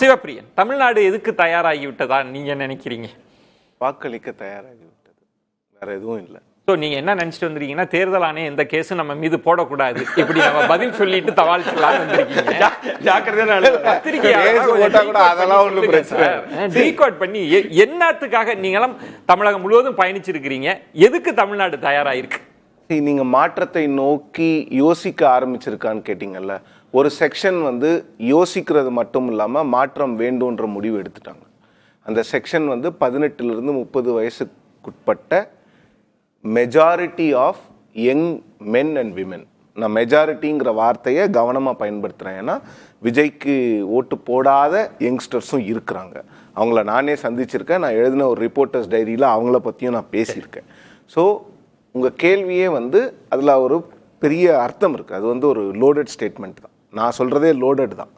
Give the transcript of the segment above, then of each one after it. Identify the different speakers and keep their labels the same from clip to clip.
Speaker 1: சிவப்பிரியன், தமிழ்நாடு எதுக்கு தயாராகிவிட்டதா நீங்க நினைக்கிறீங்க?
Speaker 2: வாக்களிக்க தயாராகிவிட்டது, வேற எதுவும் இல்லை.
Speaker 1: ஸோ நீங்க என்ன நினைச்சிட்டு வந்திருக்கீங்கன்னா, தேர்தல் ஆணையம் எந்த கேஸும் நம்ம மீது போடக்கூடாது, இப்படி நம்ம பதில் சொல்லிட்டு தவால்ச்சலாம் வந்திருக்கீங்க. டீகோட் பண்ணி என்னத்துக்காக நீங்களும் தமிழகம் முழுவதும் பயணிச்சிருக்கிறீங்க, எதுக்கு தமிழ்நாடு தயாராயிருக்கு?
Speaker 2: நீங்க மாற்றத்தை நோக்கி யோசிக்க ஆரம்பிச்சிருக்கான்னு கேட்டீங்கல்ல. ஒரு செக்ஷன் வந்து யோசிக்கிறது மட்டும் இல்லாம மாற்றம் வேண்டும்ன்ற முடிவு எடுத்துட்டாங்க. அந்த செக்ஷன் வந்து 18 to 30 வயசுக்குட்பட்ட majority of young men and women. நான் மெஜாரிட்டிங்கிற வார்த்தையை கவனமாக பயன்படுத்துகிறேன். ஏன்னா விஜய்க்கு ஓட்டு போடாத யங்ஸ்டர்ஸும் இருக்கிறாங்க. அவங்கள நானே சந்திச்சிருக்கேன். நான் எழுதின ஒரு ரிப்போர்ட்டர்ஸ் டைரியில் அவங்கள பற்றியும் நான் பேசியிருக்கேன். ஸோ உங்கள் கேள்வியே வந்து அதில் ஒரு பெரிய அர்த்தம் இருக்குது. அது வந்து ஒரு லோடட் ஸ்டேட்மெண்ட் தான். நான் சொல்கிறதே லோடட் தான்.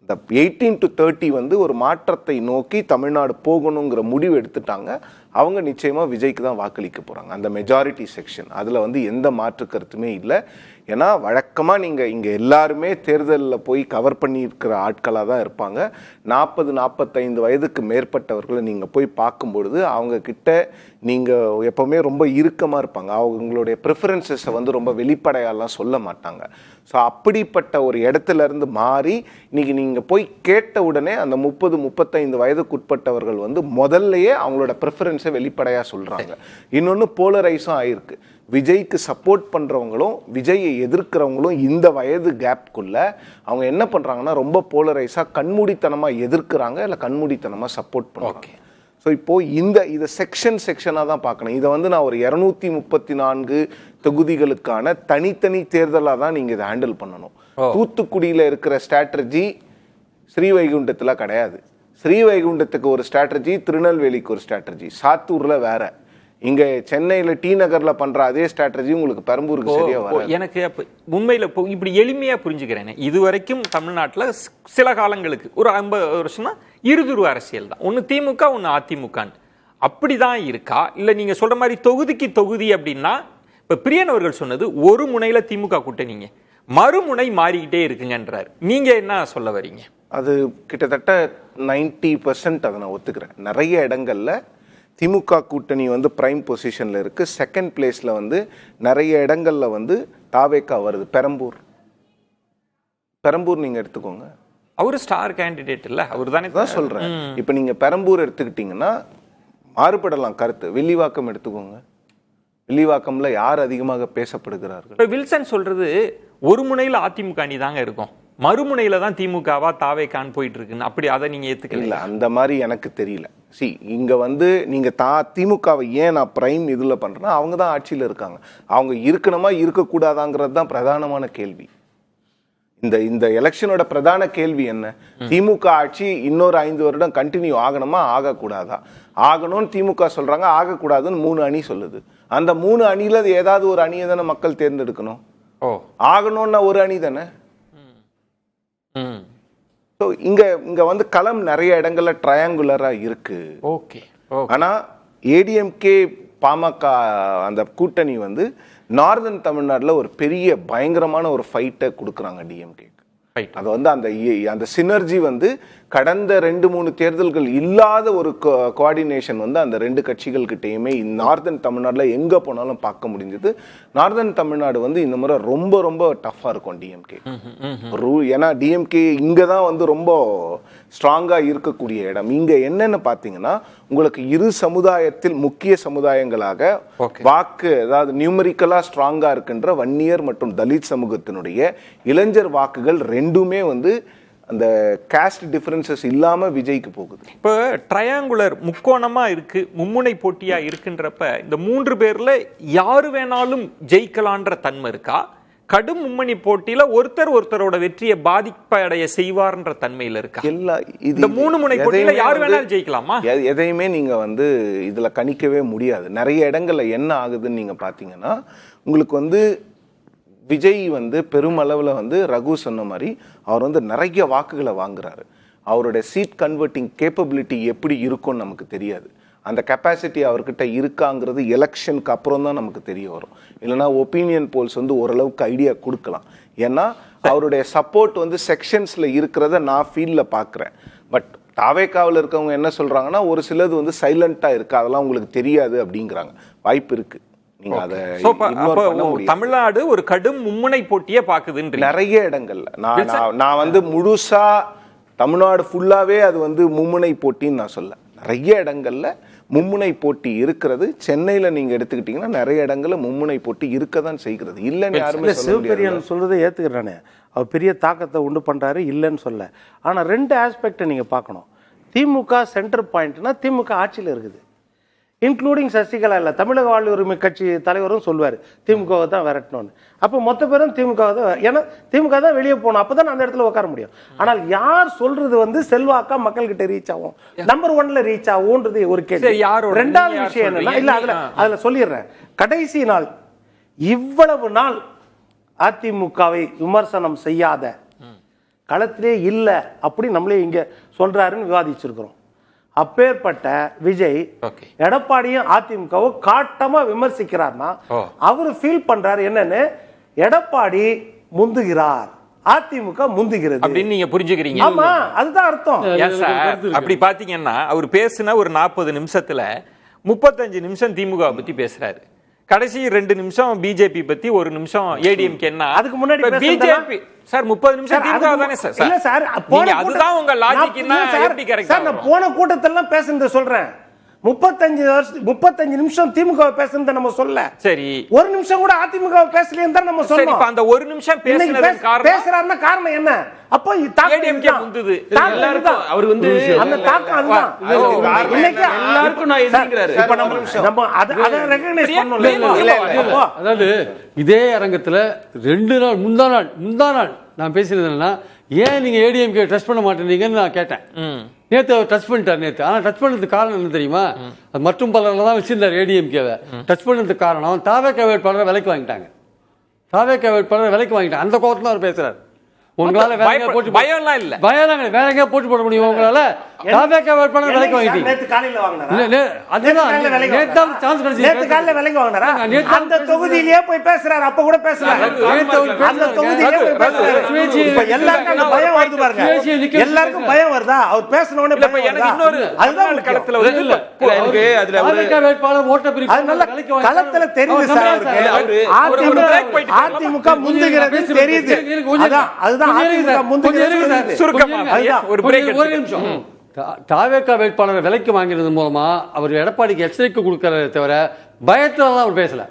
Speaker 2: அந்த 18 to 30 வந்து ஒரு மாற்றத்தை நோக்கி தமிழ்நாடு போகணுங்கிற முடிவு எடுத்துட்டாங்க. அவங்க நிச்சயமாக விஜய்க்கு தான் வாக்களிக்க போகிறாங்க. அந்த மெஜாரிட்டி செக்ஷன் அதில் வந்து எந்த மாற்று கருத்துமே இல்லை. ஏன்னா வழக்கமாக நீங்கள் இங்கே எல்லாருமே தேர்தலில் போய் கவர் பண்ணியிருக்கிற ஆட்களாக தான் இருப்பாங்க. 40-45 வயதுக்கு மேற்பட்டவர்களை நீங்கள் போய் பார்க்கும்பொழுது அவங்கக்கிட்ட நீங்கள் எப்போவுமே ரொம்ப இறுக்கமாக இருப்பாங்க. அவங்களுடைய ப்ரிஃபரன்சஸை வந்து ரொம்ப வெளிப்படையாலாம் சொல்ல மாட்டாங்க. ஸோ அப்படிப்பட்ட ஒரு இடத்துலேருந்து மாறி இன்றைக்கி நீங்கள் போய் கேட்ட உடனே அந்த 30-35 வயதுக்குட்பட்டவர்கள் வந்து முதல்லையே அவங்களோட ப்ரிஃபரன்ஸை வெளிப்படையாக சொல்கிறாங்க. இன்னொன்று போலரைஸும் ஆயிருக்கு. விஜய்க்கு சப்போர்ட் பண்ணுறவங்களும் விஜயை எதிர்க்கிறவங்களும் இந்த வயது கேப்குள்ளே அவங்க என்ன பண்ணுறாங்கன்னா ரொம்ப போலரைஸாக கண்மூடித்தனமாக எதிர்க்கிறாங்க, இல்லை கண்மூடித்தனமாக சப்போர்ட் பண்ணுறாங்க. ஸோ இப்போது இதை செக்ஷனாக தான் பார்க்கணும். இதை வந்து நான் ஒரு 234 தொகுதிகளுக்கான தனித்தனி தேர்தலாக தான் நீங்கள் இதை ஹேண்டில் பண்ணணும். தூத்துக்குடியில் இருக்கிற ஸ்ட்ராட்டஜி ஸ்ரீவைகுண்டத்தில் கிடையாது. ஸ்ரீவைகுண்டத்துக்கு ஒரு ஸ்ட்ராட்டஜி, திருநெல்வேலிக்கு ஒரு ஸ்ட்ராட்டஜி, சாத்தூரில் வேற. இங்கே சென்னையில் டி நகரில் பண்ணுற அதே ஸ்ட்ராட்டஜி உங்களுக்கு பெரம்பூருக்கு சரியாக வரும்.
Speaker 1: எனக்கு உண்மையில் இப்படி எளிமையாக புரிஞ்சுக்கிறேன். இதுவரைக்கும் தமிழ்நாட்டில் சில காலங்களுக்கு ஒரு 50 வருஷம்னா இருதுருவ அரசியல் தான். ஒன்று திமுக, ஒன்று அதிமுகன்னு அப்படி தான் இருக்கா? இல்லை நீங்கள் சொல்கிற மாதிரி தொகுதிக்கு தொகுதி அப்படின்னா, இப்போ பிரியன் அவர்கள் சொன்னது ஒரு முனையில் திமுக கூட்டணிங்க, மறுமுனை மாறிக்கிட்டே இருக்குங்கன்றார். நீங்கள் என்ன சொல்ல வரீங்க?
Speaker 2: அது கிட்டத்தட்ட 90% அதை நான் ஒத்துக்கிறேன். நிறைய இடங்களில் திமுக கூட்டணி வந்து பிரைம் பொசிஷனில் இருக்குது. செகண்ட் பிளேஸில் வந்து நிறைய இடங்களில் வந்து தாவேக்கா வருது. பெரம்பூர் நீங்கள் எடுத்துக்கோங்க.
Speaker 1: அவரு ஸ்டார் கேண்டிடேட் இல்லை, அவர் தானே
Speaker 2: தான் சொல்கிறேன். இப்போ நீங்கள் பெரம்பூர் எடுத்துக்கிட்டிங்கன்னா மாறுபடலாம் கருத்து. வில்லிவாக்கம் எடுத்துக்கோங்க. வில்லிவாக்கம்ல யார் அதிகமாக பேசப்படுகிறார்கள்?
Speaker 1: இப்போ வில்சன் சொல்றது ஒரு முனையில் அதிமுக அணி தாங்க இருக்கும், மறுமுனையில தான் திமுகவா தாவேக்கான்னு போயிட்டு இருக்குன்னு. அப்படி அதை நீங்க ஏத்துக்கல?
Speaker 2: அந்த மாதிரி எனக்கு தெரியல. இங்க வந்து நீங்க திமுகவை ஏன் நான் பிரைம் இதுல பண்றேன்னா, அவங்க தான் ஆட்சியில் இருக்காங்க. அவங்க இருக்கணுமா இருக்கக்கூடாதாங்கிறது தான் பிரதானமான கேள்வி. இந்த எலெக்ஷனோட பிரதான கேள்வி என்ன? திமுக ஆட்சி இன்னொரு 5 வருடம் கண்டினியூ ஆகணுமா ஆகக்கூடாதா? ஆகணும்னு திமுக சொல்றாங்க, ஆகக்கூடாதுன்னு 3 அணி சொல்லுது. அந்த 3 அணியில ஏதாவது ஒரு அணியை தானே மக்கள் தேர்ந்தெடுக்கணும். ஆகணும்னா ஒரு அணி தானே. ஸோ இங்க வந்து களம் நிறைய இடங்கள்ல ட்ரையாங்குலரா இருக்கு.
Speaker 1: ஓகே.
Speaker 2: ஆனா ஏடிஎம்கே பாமக அந்த கூட்டணி வந்து நார்தன் தமிழ்நாட்டில் ஒரு பெரிய பயங்கரமான ஒரு ஃபைட்டை கொடுக்குறாங்க டிஎம்கே. அது வந்து அந்த சினர்ஜி வந்து கடந்த 2-3 தேர்தல்கள் இல்லாத ஒரு கோஆர்டினேஷன் வந்து அந்த 2 கட்சிகள்கிட்டையுமே நார்தன் தமிழ்நாட்டில் எங்கே போனாலும் பார்க்க முடிஞ்சது. நார்தன் தமிழ்நாடு வந்து இந்த முறை ரொம்ப ரொம்ப டஃப்பாக இருக்கும் டிஎம்கே. ஏன்னா டிஎம்கே இங்கே தான் வந்து ரொம்ப ஸ்ட்ராங்காக இருக்கக்கூடிய இடம். இங்கே என்னென்னு பார்த்தீங்கன்னா, உங்களுக்கு இரு சமுதாயத்தில் முக்கிய சமுதாயங்களாக வாக்கு, அதாவது நியூமரிக்கலாக ஸ்ட்ராங்காக இருக்கின்ற வன்னியர் மற்றும் தலித் சமூகத்தினுடைய இளைஞர் வாக்குகள் ரெண்டுமே வந்து அந்த காஸ்ட் டிஃபரன்சஸ் இல்லாம விஜய்க்கு போகுது.
Speaker 1: இப்போ ட்ரையாங்குலர் முக்கோணமா இருக்கு, மும்முனை போட்டியா இருக்குன்றப்ப இந்த 3 பேர்ல யாரு வேணாலும் ஜெயிக்கலான்ற தன்மை இருக்கா? கடும் மும்மணி போட்டியில ஒருத்தரோட வெற்றியை பாதிப்படைய செய்வார்ன்ற தன்மையில இருக்கா? இந்த 3 முனை போட்டியில யாரு வேணாலும் ஜெயிக்கலாமா?
Speaker 2: எதையுமே நீங்க வந்து இதுல கணிக்கவே முடியாது. நிறைய இடங்கள்ல என்ன ஆகுதுன்னு நீங்க பாத்தீங்கன்னா, உங்களுக்கு வந்து விஜய் வந்து பெருமளவில் வந்து ரகு சொன்ன மாதிரி அவர் வந்து நிறைய வாக்குகளை வாங்குறாரு. அவருடைய சீட் கன்வெர்ட்டிங் கேப்பபிலிட்டி எப்படி இருக்கும்னு நமக்கு தெரியாது. அந்த கெப்பாசிட்டி அவர்கிட்ட இருக்காங்கிறது எலெக்ஷனுக்கு அப்புறம் தான் நமக்கு தெரிய வரும். இல்லைனா ஒப்பீனியன் போல்ஸ் வந்து ஓரளவுக்கு ஐடியா கொடுக்கலாம். ஏன்னா அவருடைய சப்போர்ட் வந்து செக்ஷன்ஸ்ல இருக்கிறத நான் ஃபீல்ட்ல பார்க்குறேன். பட் தாவேக்காவில் இருக்கவங்க என்ன சொல்றாங்கன்னா ஒரு சிலது வந்து சைலண்டா இருக்கு, அதெல்லாம் உங்களுக்கு தெரியாது அப்படிங்கிறாங்க. வாய்ப்பு இருக்கு, நீங்க அதை
Speaker 1: தமிழ்நாடு ஒரு கடும் மும்முனை போட்டியே பாக்குதுன்ற
Speaker 2: நிறைய இடங்கள்ல நான் வந்து முழுசா தமிழ்நாடு ஃபுல்லாவே அது வந்து மும்முனை போட்டின்னு நான் சொல்ல. நிறைய இடங்கள்ல மும்முனை போட்டி இருக்கிறது. சென்னையில நீங்க எடுத்துக்கிட்டீங்கன்னா நிறைய இடங்கள்ல மும்முனை போட்டி இருக்கதான் செய்கிறது. இல்லைன்னு யாருமே
Speaker 3: சிவபெரியான் சொல்றதை ஏத்துக்கிறானே, அவர் பெரிய தாக்கத்தை உண்டு பண்றாரு இல்லைன்னு சொல்ல. ஆனா 2 ஆஸ்பெக்டை நீங்க பார்க்கணும். திமுக சென்டர் பாயிண்ட்னா திமுக ஆட்சியில் இருக்குது, இன்க்ளூடிங் சசிகலா. இல்லை, தமிழக வாழ்வு உரிமை கட்சி தலைவரும் சொல்லுவார் திமுகவை தான் விரட்டணும்னு. அப்போ மொத்த பேரும் திமுக தான், ஏன்னா திமுக தான் வெளியே போகணும், அப்போ தான் அந்த இடத்துல உட்கார முடியும். ஆனால் யார் சொல்றது வந்து செல்வாக்கா மக்கள்கிட்ட ரீச் ஆகும், நம்பர் 1ல ரீச் ஆகும்ன்றது ஒரு கேள்வி. ரெண்டாவது விஷயம் என்னன்னா, இல்லை அதுல சொல்லிடுறேன், கடைசி நாள் இவ்வளவு நாள் அதிமுகவை விமர்சனம் செய்யாத களத்திலே இல்லை அப்படி நம்மளே இங்க சொல்றாருன்னு விவாதிச்சிருக்கிறோம். அப்பேற்பட்ட விஜய் எடப்பாடியும் அதிமுகவை காட்டமா விமர்சிக்கிறார்னா அவரு ஃபீல் பண்றாரு என்னன்னு, எடப்பாடி முந்துகிறார், அதிமுக முந்துகிறது அப்படின்னு
Speaker 1: நீங்க புரிஞ்சுக்கிறீங்க.
Speaker 3: ஆமா, அதுதான் அர்த்தம்.
Speaker 1: அப்படி பாத்தீங்கன்னா அவர் பேசின ஒரு 40 நிமிஷத்துல 35 நிமிஷம் திமுக பத்தி பேசுறாரு, கடைசி 2 நிமிஷம் பிஜேபி பத்தி, 1 நிமிஷம் ஏடிஎம்கே. அதுக்கு முன்னாடி பிஜேபி சார் 30 நிமிஷம் திமுக தானே சார்?
Speaker 3: இல்ல சார்,
Speaker 1: அதுதான் உங்க லாஜிக்னா எப்படி கரெக்ட்
Speaker 3: சார்? நான் போன கூட்டத்தெல்லாம் பேசுனத சொல்றேன். 35 நிமிஷம் திமுக பேசுனத நம்ம சொல்ல. சரி, 1 நிமிஷம் கூட அதிமுக பேசலைன்னு தான் நம்ம சொல்றோம்.
Speaker 1: இப்ப அந்த 1 நிமிஷம் பேசுனதுக்கு காரணம்,
Speaker 3: பேசுறாருன்னா காரணம் என்ன? அப்போ
Speaker 1: ஏடிஎம்கே முந்துது.
Speaker 3: எல்லாருக்கும் அவர் வந்து அந்த தாக்கம் அதுதான். இன்னைக்கு எல்லாருக்கும் நான் எதிர்க்கிறாரு. இப்ப நம்ம அத ரெகக்னைஸ் பண்ணனும்.
Speaker 4: அதாவது இதே அரங்கத்துல 2 நாள் முந்தா நாள் நான் பேசினது என்னன்னா, ஏன் நீங்க ஏடிஎம்கே டச் பண்ண மாட்டேங்கன்னு நான் கேட்டேன். நேற்று அவர் டச் பண்ணிட்டார் நேற்று. ஆனால் டச் பண்ணதுக்கு காரணம் என்ன தெரியுமா? அது மற்றும் பலரில் தான் வச்சிருந்தார் ஏடிஎம்கேவை. டச் பண்ணதுக்கு காரணம் தாவேக்கா வேட்பாளரை விலைக்கு வாங்கிட்டாங்க. தாவேக்கா வேட்பாளரை விலைக்கு வாங்கிட்டாங்க. அந்த கோபத்தில் தான் அவர் பேசுறாரு. உங்களால போட்டு பயம்லாம் இல்ல, பயம்லாம் வேற எங்கேயா போட்டு போட முடியும் உங்களால? தாவேக்கா வேட்பாளர் விலைக்கு வாங்கிட்டீங்க.
Speaker 3: நேத்து காலையில வாங்குனாரா?
Speaker 4: அதுதான் நேத்து சான்ஸ் கிடைச்சு
Speaker 3: நேத்து காலையில விலைக்கு வாங்குனாரா? அந்த தொகுதியிலேயே போய் பேசுறாரு, அப்ப கூட பேசுறாரு. அந்த தொகுதியிலேயே போய் பேசுறாரு. இப்ப எல்லாருக்கும் அந்த பயம் வருது பாருங்க, எல்லாருக்கும் பயம் வருதா? அவர் பேசின உடனே
Speaker 1: இப்ப எனக்கு இன்னொரு அதுதான் களத்துல வந்து எனக்கு அதுல
Speaker 4: தாவேக்கா வேட்பாளர் ஓட்ட பிரிப்பு
Speaker 3: அதனால களத்துல தெரியுது சார் அவருக்கு. அதிமுக முந்துகிறது தெரியுது. அதுதான்
Speaker 4: தாவேக்கா வேட்பாளரை விலைக்கு வாங்கினது மூலமா அவர் எடப்பாடிக்கு எச்சரிக்கை கொடுக்கறத தவிர பயத்துல தான் அவர் பேசல.